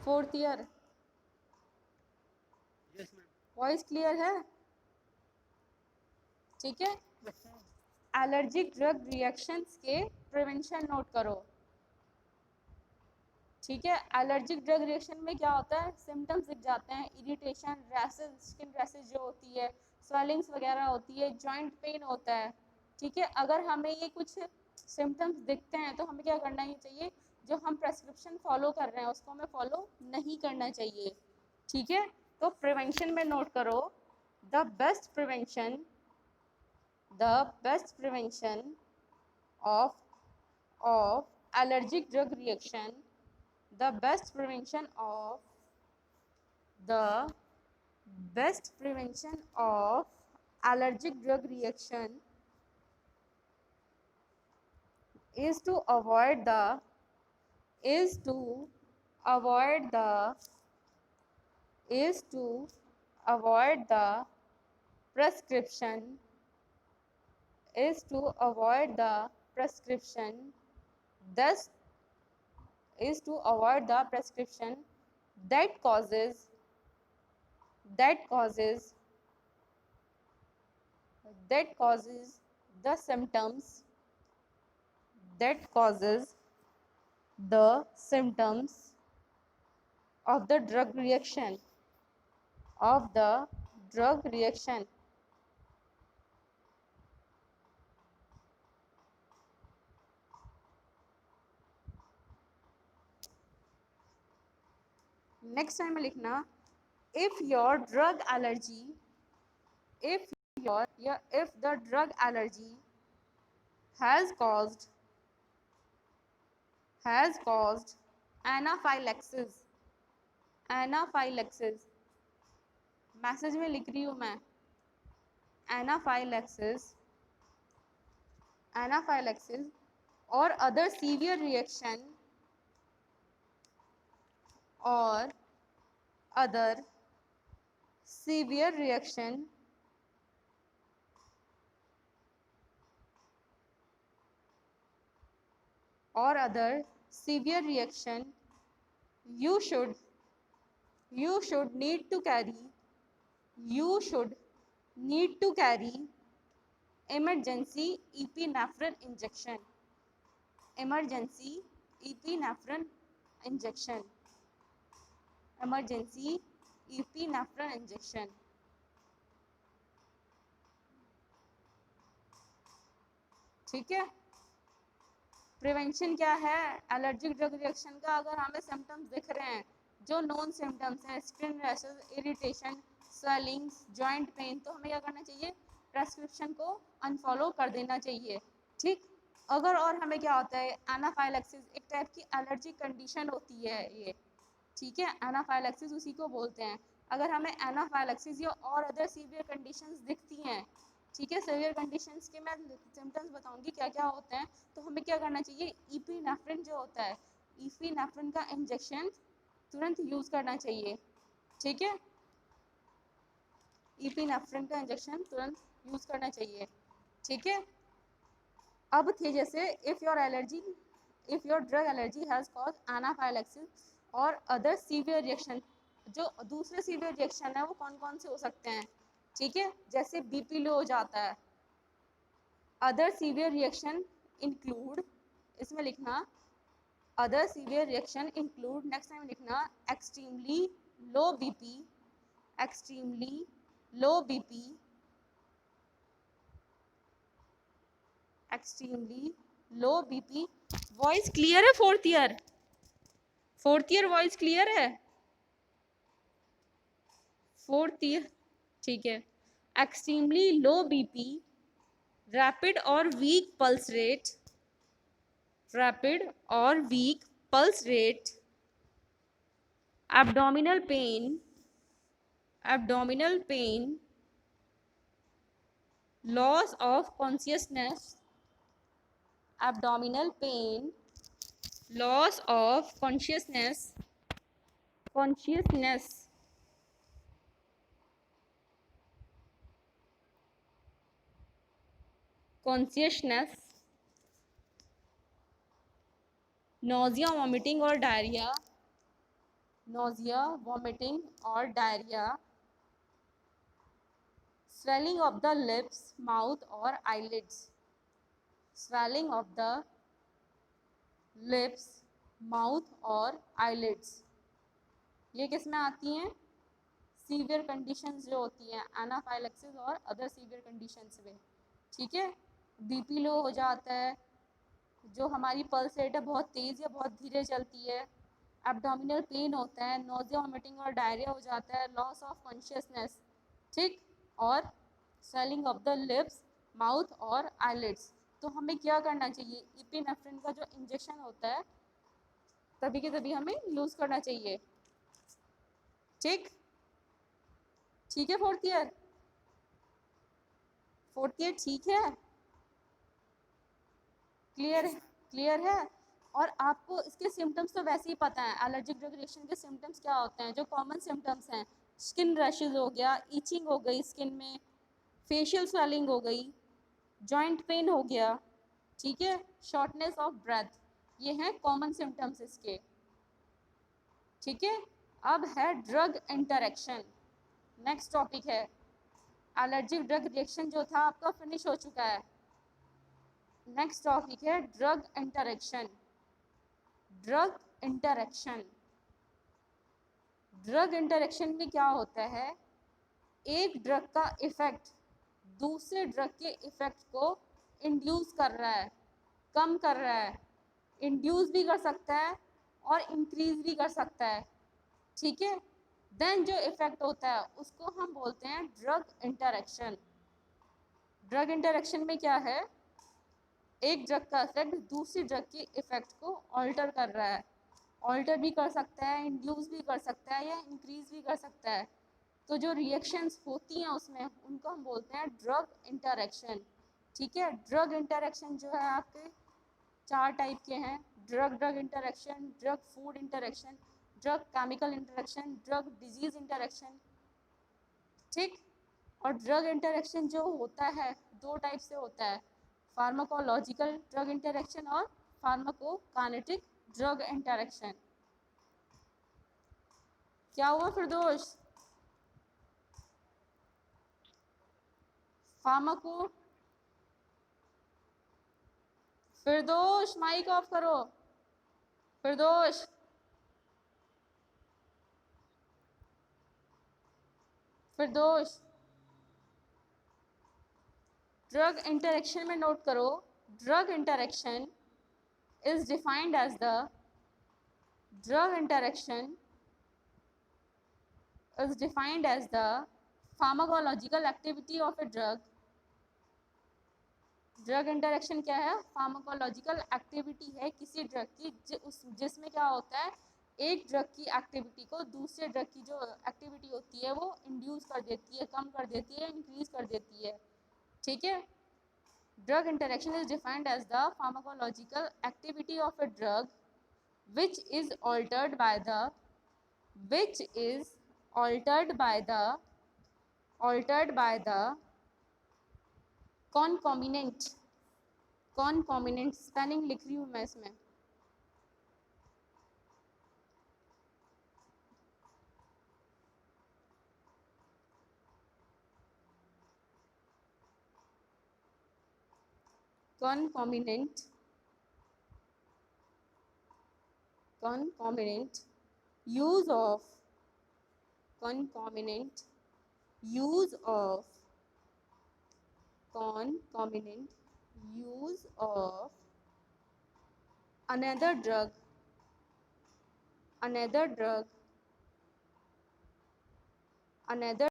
Fourth year? Voice clear है? ठीक है, एलर्जिक ड्रग रिएक्शंस के प्रिवेंशन नोट करो। ठीक है, एलर्जिक ड्रग रिएक्शन में क्या होता है, सिम्टम्स दिख जाते हैं, इरिटेशन, रैसेस, स्किन रैसेस जो होती है, स्वेलिंग्स वगैरह होती है, जॉइंट पेन होता है। ठीक है, अगर हमें ये कुछ सिम्टम्स दिखते हैं तो हमें क्या करना ही चाहिए, जो हम प्रेस्क्रिप्शन फॉलो कर रहे हैं उसको हमें फॉलो नहीं करना चाहिए। ठीक है, तो प्रिवेंशन में नोट करो, the best prevention of allergic drug reaction, the best prevention of allergic drug reaction is to avoid the prescription thus is to avoid the prescription that causes the symptoms of the drug reaction. Next time में लिखना, if the drug allergy has caused anaphylaxis, message में लिख रही हूँ मैं, anaphylaxis or other severe reaction you should need to carry emergency epinephrine injection. ठीक है, prevention क्या है एलर्जिक ड्रग रिएक्शन का, अगर हमें सिम्टम्स दिख रहे हैं जो नॉन सिम्टम्स हैं, skin rashes, irritation, swellings, joint pain, तो हमें क्या करना चाहिए, प्रेस्क्रिप्शन को अनफॉलो कर देना चाहिए। ठीक, अगर और हमें क्या होता है, एनाफाइलैक्सिस एक टाइप की एलर्जी कंडीशन होती है ये। ठीक है, एनाफाइलैक्सिस उसी को बोलते हैं। अगर हमें एनाफाइलैक्सिस या और अदर सीवियर कंडीशंस दिखती हैं, ठीक है, सीवियर कंडीशंस के मैं सिम्टम्स बताऊंगी क्या क्या होते हैं, तो हमें क्या करना चाहिए, इपिनेफ्रिन जो होता है, इपिनेफ्रिन का इंजेक्शन तुरंत यूज़ करना चाहिए। ठीक है, इपिनेफ्रिन का इंजेक्शन तुरंत यूज़ करना चाहिए। ठीक है, अब थे जैसे if your drug allergy has cause anaphylaxis और अदर सीवियर रिएक्शन, जो दूसरे सीवियर रिएक्शन है वो कौन कौन से हो सकते हैं। ठीक है, जैसे बीपी लो हो जाता है। अदर सीवियर रिएक्शन इंक्लूड, इसमें लिखना other severe reaction include, next time लिखना extremely low BP, voice clear है? फोर्थ ईयर वॉइस क्लियर है? फोर्थ ईयर, ठीक है। एक्सट्रीमली लो बीपी, रैपिड और weak pulse rate, abdominal pain, loss of consciousness, nausea, vomiting और diarrhoea, nausea, vomiting or diarrhea, swelling of the lips, mouth or eyelids, swelling of the lips, mouth और eyelids। ये किस में आती हैं? Severe conditions जो होती हैं, एनाफाइलेक्सिस और अदर सीवियर कंडीशंस में। ठीक है, बीपी लो हो जाता है, जो हमारी पल्स रेट है बहुत तेज़ या बहुत धीरे चलती है, एब्डोमिनल पेन होता है, नोजिया, वोमिटिंग और डायरिया हो जाता है, लॉस ऑफ कॉन्शियसनेस, ठीक, और swelling of the lips, mouth और आईलिड्स। तो हमें क्या करना चाहिए? इपिनेफ्रिन का जो इंजेक्शन होता है तभी के तभी हमें यूज़ करना चाहिए। ठीक, ठीक है फोर्थ ईयर, फोर्थ ईयर ठीक है, क्लियर है, क्लियर है। और आपको इसके सिम्टम्स तो वैसे ही पता है, एलर्जिक ड्रग रिएक्शन के सिम्टम्स क्या होते हैं, जो कॉमन सिम्टम्स हैं, स्किन रैशेज हो गया, ईचिंग हो गई स्किन में, फेशियल स्वेलिंग हो गई, जॉइंट पेन हो गया, ठीक है, शॉर्टनेस ऑफ ब्रेथ, ये हैं कॉमन सिम्टम्स इसके। ठीक है, अब है ड्रग इंटरेक्शन, नेक्स्ट टॉपिक है। एलर्जिक ड्रग रिएक्शन जो था आपका फिनिश हो चुका है। नेक्स्ट टॉपिक है drug interaction. Drug interaction, drug interaction में क्या होता है? एक ड्रग का इफेक्ट दूसरे ड्रग के इफेक्ट को इंड्यूस कर रहा है, कम कर रहा है, इंड्यूस भी कर सकता है और इंक्रीज भी कर सकता है। ठीक है, देन जो इफेक्ट होता है उसको हम बोलते हैं ड्रग इंटरेक्शन। ड्रग इंटरेक्शन में क्या है? एक ड्रग का इफेक्ट दूसरी ड्रग के इफेक्ट को ऑल्टर कर रहा है, ऑल्टर भी कर सकता है, इंड्यूस भी कर सकता है या इंक्रीज भी कर सकता है। तो जो रिएक्शंस होती हैं उसमें उनको हम बोलते हैं ड्रग इंटरेक्शन। ठीक है, ड्रग इंटरेक्शन जो है आपके चार टाइप के हैं, drug drug interaction, drug food interaction, drug chemical interaction, drug disease interaction. ठीक, और ड्रग इंटरेक्शन जो होता है दो टाइप से होता है, फार्माकोलॉजिकल ड्रग इंटरेक्शन और फार्माकोकाइनेटिक ड्रग इंटरेक्शन। क्या हुआ Firdaus? Pharmaco, Firdaus mike off करो, फिरदौस, फिरदौस। ड्रग इंटरेक्शन में नोट करो, drug interaction is defined as the drug interaction is defined as the pharmacological activity of a drug। ड्रग इंटरेक्शन क्या है? फार्माकोलॉजिकल एक्टिविटी है किसी ड्रग की जिसमें क्या होता है, एक ड्रग की एक्टिविटी को दूसरे ड्रग की जो एक्टिविटी होती है वो इंड्यूस कर देती है, कम कर देती है, इंक्रीज कर देती है। ठीक है, drug interaction is defined as the pharmacological activity of a drug which is altered by the which is altered by the concomitant, concomitant spelling लिख रही हूँ मैं इसमें, concomitant, concomitant use of concomitant use of concomitant use of another drug, another drug, another